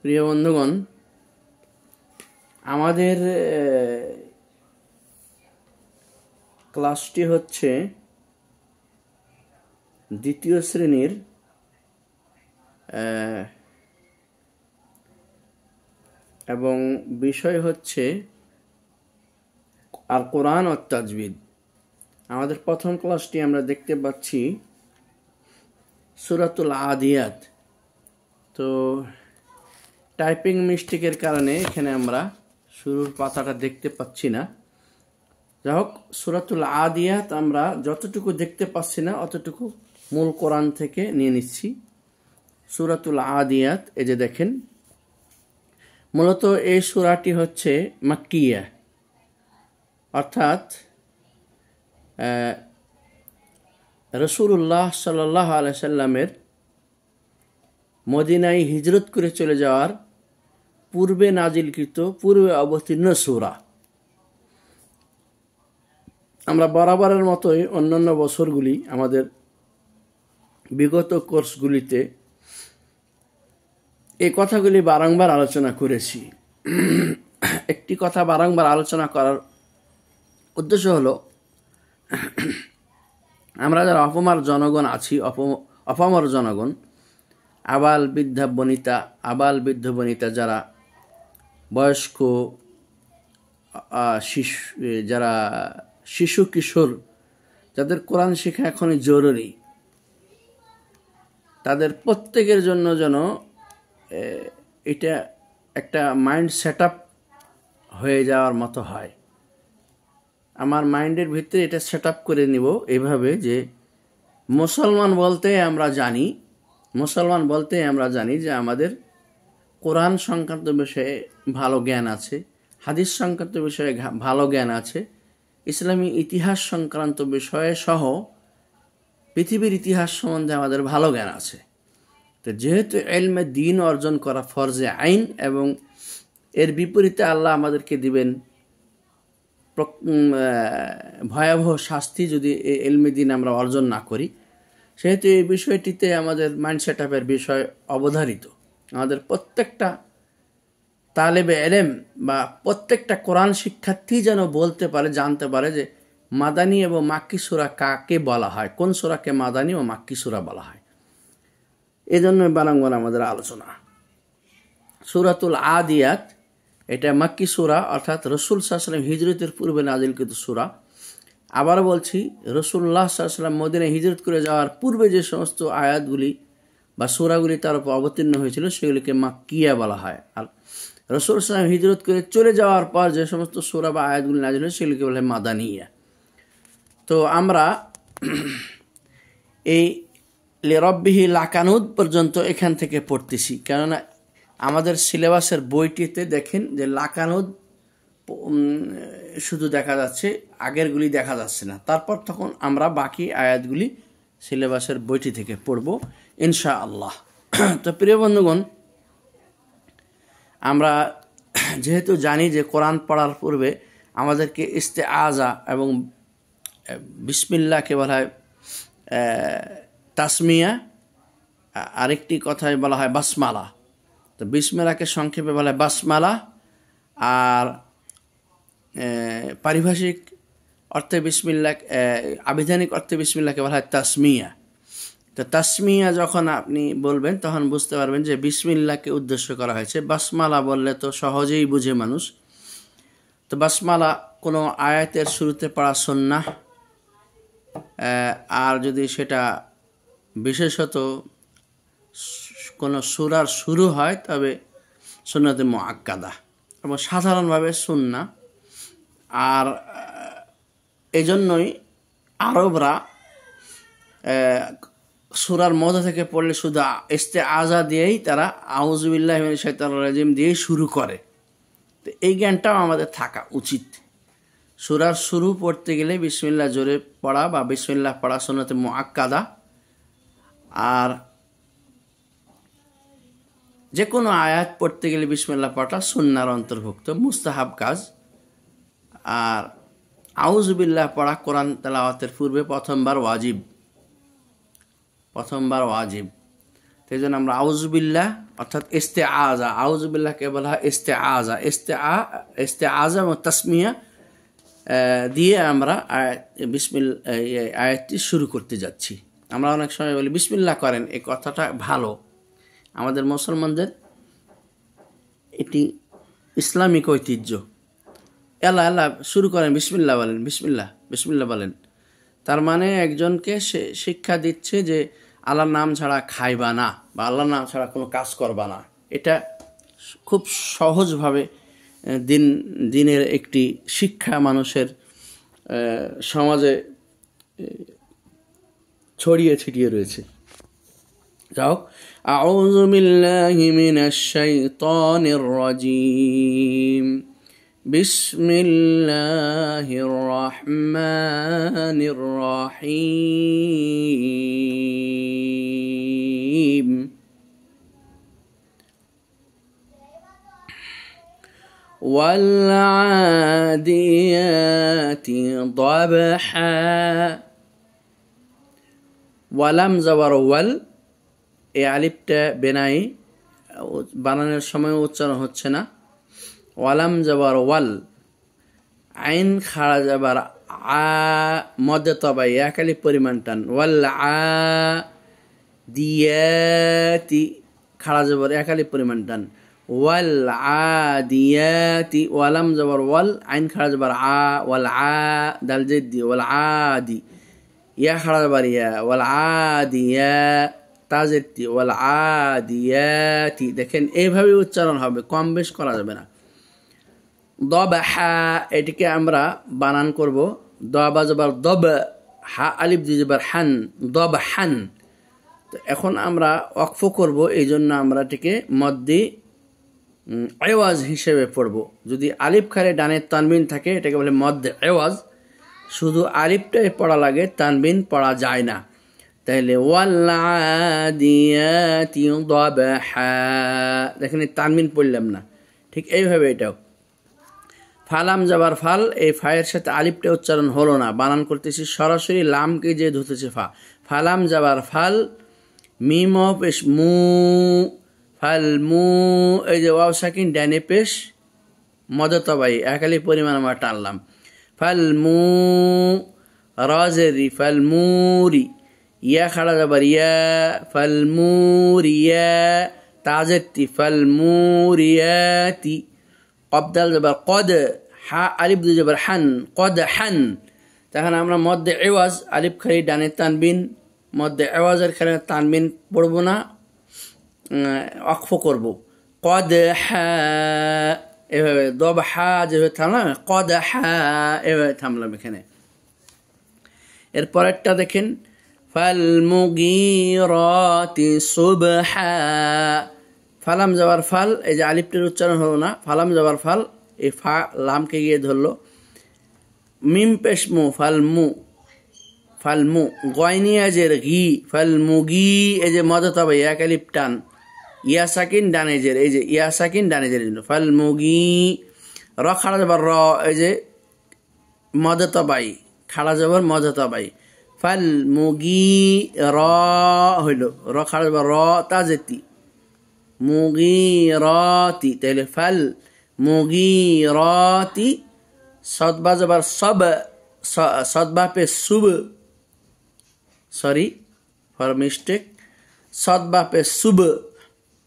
প্রিয় বন্ধুগণ, আমাদের ক্লাসটি হচ্ছে দ্বিতীয় শ্রেণীর এবং বিষয় হচ্ছে আল কোরআন ও তাজবিদ। আমাদের প্রথম ক্লাসটি আমরা দেখতে পাচ্ছি সূরাতুল আদিয়াত। তো টাইপিং মিস্টেকের কারণে এখানে আমরা শুরুর পাতাটা দেখতে পাচ্ছি না। যাই হোক, সূরাতুল আদিয়াত আমরা যতটুকু দেখতে পাচ্ছি না অতটুকু মূল কোরআন থেকে নিয়ে নিচ্ছি। সূরাতুল আদিয়াত, এই যে দেখেন, মূলত এই সূরাটি হচ্ছে মাক্কিয়া, অর্থাৎ রাসূলুল্লাহ সাল্লাল্লাহু আলাইহি সাল্লামের মদিনায় হিজরত করে চলে যাওয়ার পূর্বে নাজিলকৃত, পূর্বে অবতীর্ণ সূরা। আমরা বরাবরের মতোই অন্যান্য বছরগুলি আমাদের বিগত কোর্সগুলিতে এই কথাগুলি বারংবার আলোচনা করেছি। একটি কথা বারংবার আলোচনা করার উদ্দেশ্য হলো, আমরা যারা অপমার জনগণ আছি, অপমর জনগণ, আবাল বৃদ্ধ বনিতা, যারা বয়স্ক, যারা শিশু কিশোর, যাদের কোরআন শেখা এখনই জরুরি, তাদের প্রত্যেকের জন্য যেন এটা একটা মাইন্ড সেট আপ হয়ে যাওয়ার মতো হয়। আমার মাইন্ডের ভিতরে এটা সেট আপ করে নিব এইভাবে যে মুসলমান বলতে আমরা জানি যে আমাদের কোরআন সংক্রান্ত বিষয়ে ভালো জ্ঞান আছে, হাদিস সংক্রান্ত বিষয়ে ভালো জ্ঞান আছে, ইসলামী ইতিহাস সংক্রান্ত বিষয়ে সহ পৃথিবীর ইতিহাস সম্বন্ধে আমাদের ভালো জ্ঞান আছে। তো যেহেতু ইলমে দ্বীন অর্জন করা ফরজে আইন এবং এর বিপরীতে আল্লাহ আমাদেরকে দিবেন ভয়াবহ শাস্তি যদি এই ইলমে দ্বীন আমরা অর্জন না করি, সেহেতু এই বিষয়টিতে আমাদের মাইন্ড সেট আপের বিষয় অবধারিত। আমাদের প্রত্যেকটা তালেবে ইলম বা প্রত্যেকটা কোরআন শিক্ষার্থী যেন বলতে পারে, জানতে পারে যে মাদানী এবং মাক্কি সূরা কাকে বলা হয়, কোন সূরাকে মাদানী ও মাক্কি সূরা বলা হয়। এই জন্য বারংবার আমাদের আলোচনা। সূরাতুল আদিয়াত এটা মাক্কি সূরা, অর্থাৎ রাসূল সাল্লাল্লাহু আলাইহি ওয়াসাল্লাম হিজরতের পূর্বে নাজিলকৃত সূরা। আবার বলছি, রাসূলুল্লাহ সাল্লাল্লাহু আলাইহি ওয়াসাল্লাম মদিনায় হিজরত করে যাওয়ার পূর্বে যে সমস্ত আয়াতগুলি বা সূরাগুলি তার উপর অবতীর্ণ হয়েছিল সেগুলিকে মাক্কিয়া বলা হয়। আর রাসূল সাল্লাল্লাহু আলাইহি ওয়াসাল্লাম হিজরত করে চলে যাওয়ার পর যে সমস্ত সূরা বা আয়াতগুলি নাজিল হয় সেগুলিকে বলা হয় মাদানিয়া। তো আমরা এই লিরাব্বিহি লাকানুদ পর্যন্ত এখান থেকে পড়তেছি, কেননা আমাদের সিলেবাসের বইটিতে দেখেন যে লাকানুদ শুধু দেখা যাচ্ছে, আগেরগুলি দেখা যাচ্ছে না। তারপর তখন আমরা বাকি আয়াতগুলি সিলেবাসের বইটি থেকে পড়ব ইনশাআল্লাহ। তো প্রিয় বন্ধুগণ, আমরা যেহেতু জানি যে কোরআন পড়ার পূর্বে আমাদেরকে ইস্তেআজা এবং বিসমিল্লাহকে বলা হয় তাসমিয়া, আরেকটি কথায় বলা হয় বাসমালা। তো বিসমিল্লাহকে সংক্ষেপে বলা হয় বাসমালা, আর পারিভাষিক অর্থে বিসমিল্লাহ, আবিধানিক অর্থে বিসমিল্লাহকে বলা হয় তাসমিয়া। তো তাসমিয়া যখন আপনি বলবেন তখন বুঝতে পারবেন যে বিসমিল্লাহকে উদ্দেশ্য করা হয়েছে। বাসমালা বললে তো সহজেই বুঝে মানুষ। তো বাসমালা কোনো আয়াতের শুরুতে পড়া সুন্নাহ, আর যদি সেটা বিশেষত কোনো সূরার শুরু হয় তবে সুন্নাতে মুআক্কাদা, এবং সাধারণভাবে সুন্নাহ। আর এজন্যই আরবরা সূরার মধ্যে থেকে পড়লে শুধু ইস্তেআজা দিয়েই তারা আউযু বিল্লাহি মিনাশ শাইতানির রাজিম দিয়েই শুরু করে। তো এই জ্ঞানটাও আমাদের থাকা উচিত। সূরার শুরু পড়তে গেলে বিসমিল্লাহ জোরে পড়া বা বিসমিল্লাহ পড়া সুন্নাতে মুআক্কাদা, আর যে কোনো আয়াত পড়তে গেলে বিসমিল্লাহ পড়াটা সুন্নাহর অন্তর্ভুক্ত, মুস্তাহাব কাজ। আর আউযু বিল্লাহ পড়া কোরআন তেলাওয়াতের পূর্বে প্রথমবার ওয়াজিব। সেই জন্য আমরা আউযুবিল্লাহ অর্থাৎ ইস্তেআযা, আউযুবিল্লাহকে বলা হয় ইস্তেআযা। ইস্তেআযা এবং তাসমিয়া দিয়ে আমরা আয়াতটি শুরু করতে যাচ্ছি। আমরা অনেক সময় বলি বিসমিল্লাহ করেন, এই কথাটা ভালো, আমাদের মুসলমানদের এটি ইসলামিক ঐতিহ্য। আল্লাহ আল্লাহ শুরু করেন, বিসমিল্লাহ বলেন, বিসমিল্লাহ বিসমিল্লাহ বলেন। তার মানে একজনকে সে শিক্ষা দিচ্ছে যে আল্লাহর নাম ছাড়া খাইবা না বা আল্লাহর নাম ছাড়া কোনো কাজ করবা না। এটা খুব সহজভাবে দিনের একটি শিক্ষা মানুষের সমাজে ছড়িয়ে ছিটিয়ে রয়েছে। যাও, আউযু বিল্লাহি মিনাশ শাইতানির রাজীম, বিসমিল্লাহির রহমানির রহিম। والعاديات ضبحا। ওয়ালাম যাবার ওয়াল, এই আলিফটা বেনাই, বানানোর সময় উচ্চারণ হচ্ছে না। ওয়ালাম যাবার ওয়াল, আইন খাড়া যাবার আ, মধ্যে তবাই এক আলিফ পরিমাণ টান। ওয়াল আ দিয়াতি, খাড়া যাবার এক আলিফ পরিমাণ টান। ওয়াল আদিয়াতি, ওয়ালাম যাবার ওয়াল, আইন খাড়া যাবার আ, ওয়াল আ দাল জেদ্দি, ওয়াল আদি, ইয়া খাড়া যাবার ইয়া, ওয়াল আদিয়া তাজেদ্দি, ওয়াল আদিয়াতি। দেখেন এইভাবে উচ্চারণ হবে, কম বেশ করা যাবে না। দবহা, এটিকে আমরা বানান করব দবা যাবার দব, হা আলিফ দিয়ে যাবার হান, দবহান। তো এখন আমরা ওয়াকফ করব, এই জন্য আমরা এটিকে মদ্দি এওয়াজ হিসেবে পড়ব। যদি আলিফ খারে ডানের তানবিন থাকে এটাকে বলে মদ্দে এওয়াজ, শুধু আলিফটাই পড়া লাগে, তানবিন পড়া যায় না। তাহলে ওয়াল্লাদিয়াতি দবহা, দেখেন তানবিন পড়লাম না। ঠিক এইভাবে এটাও ফালাম যাবার ফাল, এই ফায়ের সাথে আলিফটা উচ্চারণ হলো না, বানান করতেছি সরাসরি লামকে যে ধুতেছে ফা। ফালাম যাবার ফাল, মিম পেশ মু, ফাল মু, এই যে ওয়াও সাকিন ডানে পেশ মদতবাই একালি পরিমাণ আমরা টানলাম। ফাল মু রাজেরি, ফাল মুরি, ইয়া খাড়া যাবার ইয়া, ফাল মুরিয়া তাজেতি, ফাল মুরিয়াতি। কবদাল যাবার কদ, হা আলিফ দিয়ে যাবার হান, কদ হান। তখন আমরা মধ্যে এওয়াজ, আলিফ খালি ডানে তানবিন, মধ্যে এওয়াজের খালি তানবিন পড়ব না, অক্ফ করব। কদ হা, এভাবে দব হা যেভাবে থামলাম, কদ হা এভাবে থামলাম এখানে। এরপরেরটা দেখেন, ফাল মুগীরাতি সুবহা। ফালাম যাবার ফাল, এই যে আলিফটির উচ্চারণ হলো না, ফালাম যাবার ফাল, এই ফা লামকে গিয়ে ধরলো। মিম পেশ মু, ফাল মু, ফাল মু, গয়নিয়াজের ঘি, ফাল মুগি, এই যে মদতবাই এক আলিফ টান, ইয়া সাকিন ডানেজের, এই যে ইয়া সাকিন ডানেজের জন্য ফাল মুগি। র খাড়া যাবার র, এই যে মদতবাই, খাড়া যাবার মদতবাই, ফাল মুগি র হইল, র খাড়া যাবার র তাজেতি, মুগীরাতি। তাহলে ফাল মুগীরাতি, সদবা যাবার সব, সদবা পে সুব, সরি ফর মিস্টেক, সদবা পে সুব,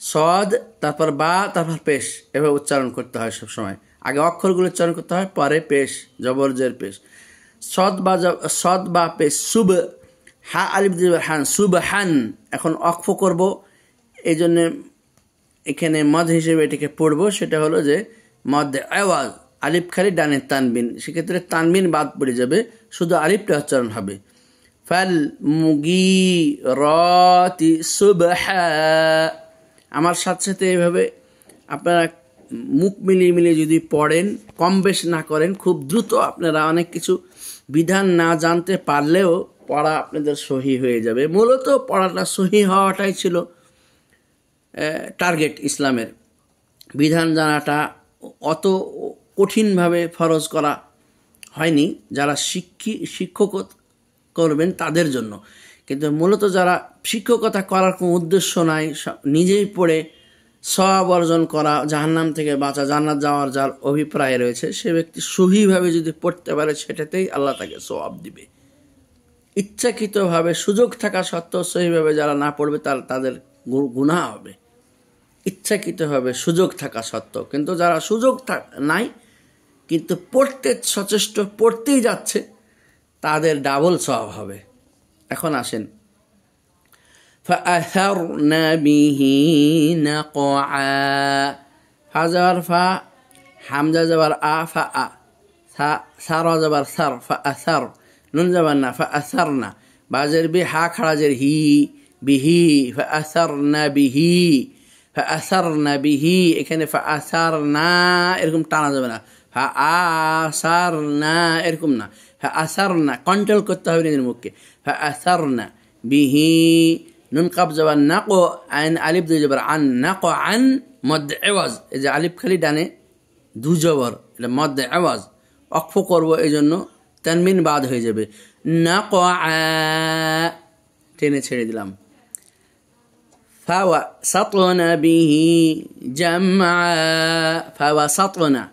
সদ তারপর বা তারপর পেশ, এভাবে উচ্চারণ করতে হয় সবসময়। আগে অক্ষরগুলো উচ্চারণ করতে হয়, পরে পেশ, জবরজের পেশ। সদবা পে সুব, হা আলিফ দিয়ে হান, সুব হান। এখন অক্ফ করব, এই জন্যে এখানে মদ হিসেবে এটাকে পড়বো, সেটা হলো যে মদ আওয়াজ, আলিফ খালি ডানের তানবিন, সেক্ষেত্রে তানবিন বাদ পড়ে যাবে, শুধু আলিফটা উচ্চারণ হবে। ফাল মুগীরাতি সুবহা। আমার সাথে সাথে এইভাবে আপনারা মুখ মিলিয়ে মিলিয়ে যদি পড়েন, কম বেশ না করেন, খুব দ্রুত আপনারা অনেক কিছু বিধান না জানতে পারলেও পড়া আপনাদের সহি হয়ে যাবে। মূলত পড়াটা সহি হওয়াটাই ছিল টার্গেট ইসলামের। বিধান জানাটা অত কঠিনভাবে ফরজ করা হয়নি, যারা শিক্ষক করবেন তাদের জন্য। কিন্তু মূলত যারা শিক্ষকতা করার কোনো উদ্দেশ্য নাই, নিজেই পড়ে সওয়াব অর্জন করা, জাহান্নাম থেকে বাঁচা, জান্নাত যাওয়ার যার অভিপ্রায় রয়েছে, সে ব্যক্তি সহিভাবে যদি পড়তে পারে সেটাতেই আল্লাহ তাকে সওয়াব দিবে। ইচ্ছাকৃতভাবে সুযোগ থাকা সত্ত্বেও সহিভাবে যারা না পড়বে তাদের গুনাহ হবে, ইচ্ছাকৃতভাবে সুযোগ থাকা সত্ত্বেও। কিন্তু যারা সুযোগ নাই কিন্তু পড়তে সচেষ্ট, পড়তেই যাচ্ছে, তাদের ডাবল সওয়াব হবে। এখন আসেন, فأثرن به نقعا, ফা জবর ফা, হামজা জবর আ, ফা আ, সার জবর সার, ফাআসার, নুন জবর না, ফাআসারনা, বাজের বি, হা খাড়াজের হি, বিহি, ফাআসারনা বিহি, ফাআসারনা বিহি, এখানে ফাআসারনা এরকম টানা যাবে না, ফাআসারনা এরকম না, ফাআসারনা কন্ট্রোল করতে হবে নিজের মুখকে, ফাআসারনা বিহি, নুন কাব জবর নাকো, আইন আলিফ দুই জবর আন, নাকো আন মদ এওয়াজ, এই যে আলিফ খালি ডানে দু জবর, এটা মদ এওয়াজ, অক্ফ করবো, এই জন্য তানমিন বাদ হয়ে যাবে, নাকো টেনে ছেড়ে দিলাম। ফাওয়া সাতনা বিহি জামআ, ফাওয়া সাতনা,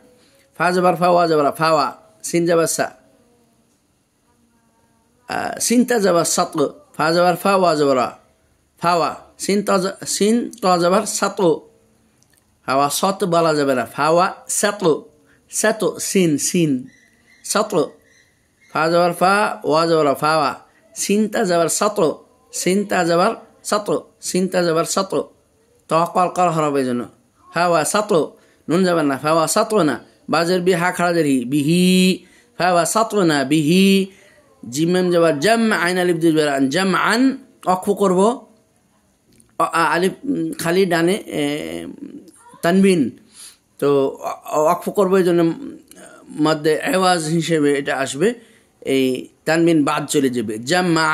ফা জবর ফাওয়া জবর ফাওয়া, সিন জবর সা, সিনতা জবর সাত, ফা জবর ফাওয়া জবর ফাওয়া, সিন ত জবর সাত, ফাওয়া সত বলা যাবে না, ফাওয়া সাত, সাত সিন, সিন সাত, ফা জবর ফা, ওয়া জবর ফাওয়া, সিনতা জবর সাত, সিনতা জবর সাত, সিনতা জবর সাত, তওয়াক্কাল করা হবে জন্য, ফাওয়া সাত, নুন যাবে না, ফাওয়া সাত না, বাজের বি, হা খাড়াজের হি, বিহি, ফাওয়া সাত না বিহি, জিমেম জবর জাম, আইন আলিফ দুই জবর আন, জাম আন, অক্ষ করব, আলিফ খালি ডানে তানবিন, তো অক্ষ করবো, এই জন্য মধ্যে আওয়াজ হিসেবে এটা আসবে, এই তানবিন বাদ চলে যাবে, জামা।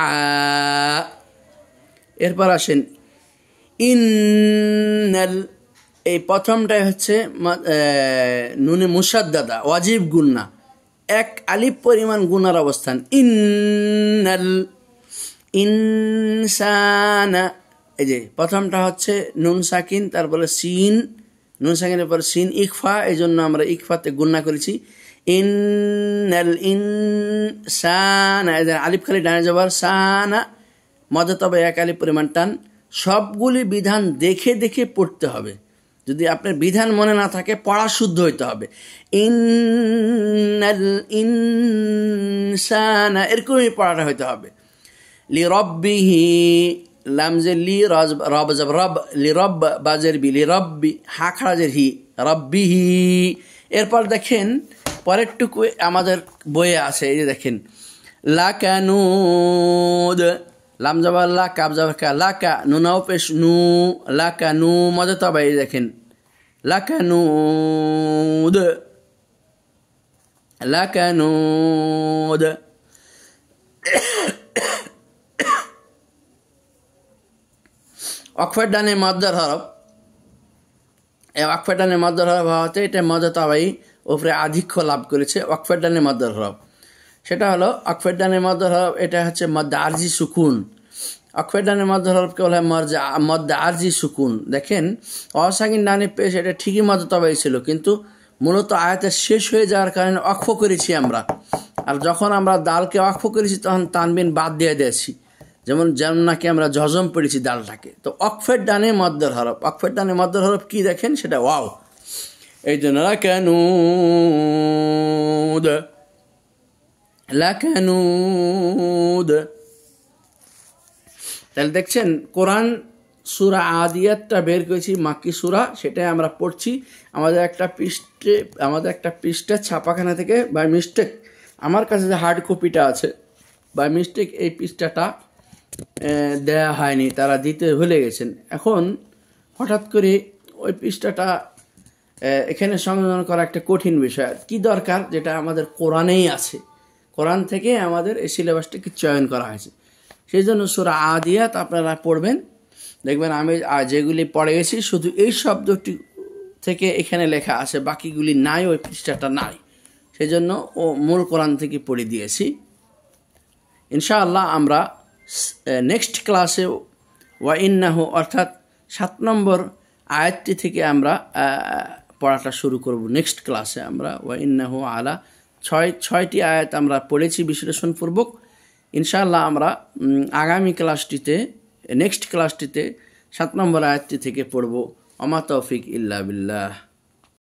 এরপর আসেন ইন্নাল, এই প্রথমটাই হচ্ছে নুনে মুসাদ্দাদা, ওয়াজিব গুন্না, এক আলিফ পরিমাণ গুনার অবস্থান, ইন্নাল ইনসানা, এই যে প্রথমটা হচ্ছে নুন সাকিন, তারপরে সিন, নুন সাকিনের পর সিন ইকফা, এই জন্য আমরা ইকফাতে গুন্না করেছি, ইন্নাল ইনসানা, আলিফ খালি ডানে যাবার, সানা মধ্যে তবে এক আলিফ পরিমাণ টান। সবগুলি বিধান দেখে দেখে পড়তে হবে, যদি আপনার বিধান মনে না থাকে পড়া শুদ্ধ হইতে হবে, ইন্নাল ইনসানা এরকমই পড়াটা হইতে হবে। লি রব্বিহি, লাম যে লি, রব জব রব, লি রব বাজের বি, লি রব্বি, হা খাড়াজের হি, রব্বিহি। এরপর দেখেন পরেরটুকু আমাদের বইয়ে আছে, এই যে দেখেন, লাকানুদ, লাম জবর লা, কাব জবর কা, লাকা, নুনাও পেশ নু, লাকানু মজা তবে, এই দেখেন লাকানুদ, লাকানুদ। অক্ষর ডানে মদ্দার হরফ, এই অক্ষর ডানে মদ্দার হরফ হওয়াতে এটা মজা তবাই উপরে আধিক্য লাভ করেছে, অক্ষর ডানে মদ্দার হরফ, সেটা হলো অক্ষর ডানে মদ্দার হরফ, এটা হচ্ছে মদ্দা আরজি সুকুন, অক্ষর ডানে মদ্দার হরফকে বলা হয় মদ্দা আরজি সুকুন। দেখেন অসাকিন ডানে পেশ, এটা ঠিকই মদ্দা তবাই ছিল, কিন্তু মূলত আয়াতের শেষ হয়ে যাওয়ার কারণে অক্ষ করেছি আমরা, আর যখন আমরা দালকে অক্ষ করেছি তখন তানবিন বাদ দিয়ে দিয়েছি, যেমন জান্নাকে আমরা জজম পড়েছি দালটাকে, তো অক্ষর ডানে মদ্দার হরফ, অক্ষর ডানে মদ্দার হরফ কি দেখেন, সেটা ওয়াও, এই জন্য লাকানুদ, লাকানুদ। তাহলে দেখছেন কোরআন সূরা আদিয়াতটা বের করেছি, মাক্কি সূরা, সেটাই আমরা পড়ছি। আমাদের একটা পৃষ্ঠে ছাপাখানা থেকে বাই মিস্টেক, আমার কাছে যে হার্ড কপিটা আছে, বাই মিস্টেক এই পৃষ্ঠাটা দেয়া হয়নি, তারা দিতে ভুলে গেছেন। এখন হঠাৎ করে ওই পৃষ্ঠাটা এখানে সংযোজন করা একটা কঠিন বিষয়, কি দরকার, যেটা আমাদের কোরআনেই আছে, কোরআন থেকে আমাদের এই সিলেবাসটাকে চয়ন করা হয়েছে। সেই জন্য সূরা আদিয়াত আপনারা পড়বেন, দেখবেন আমি যেগুলি পড়ে গেছি শুধু এই শব্দটি থেকে এখানে লেখা আছে, বাকিগুলি নাই, ওই পৃষ্ঠাটা নাই, সেই জন্য ও মূল কোরআন থেকে পড়ে দিয়েছি। ইনশাআল্লাহ আমরা নেক্সট ক্লাসে ওয়া ইন্নাহু অর্থাৎ 7 নম্বর আয়াতটি থেকে আমরা পড়াটা শুরু করব। নেক্সট ক্লাসে আমরা ওয়া ইন্নাহু আলা ছয়টি আয়াত আমরা পড়েছি বিশ্লেষণপূর্বক। ইনশাআল্লাহ আমরা আগামী ক্লাসটিতে নেক্সট ক্লাসটিতে 7 নম্বর আয়াতটি থেকে পড়ব। ওমা তৌফিক ইল্লা বিল্লাহ।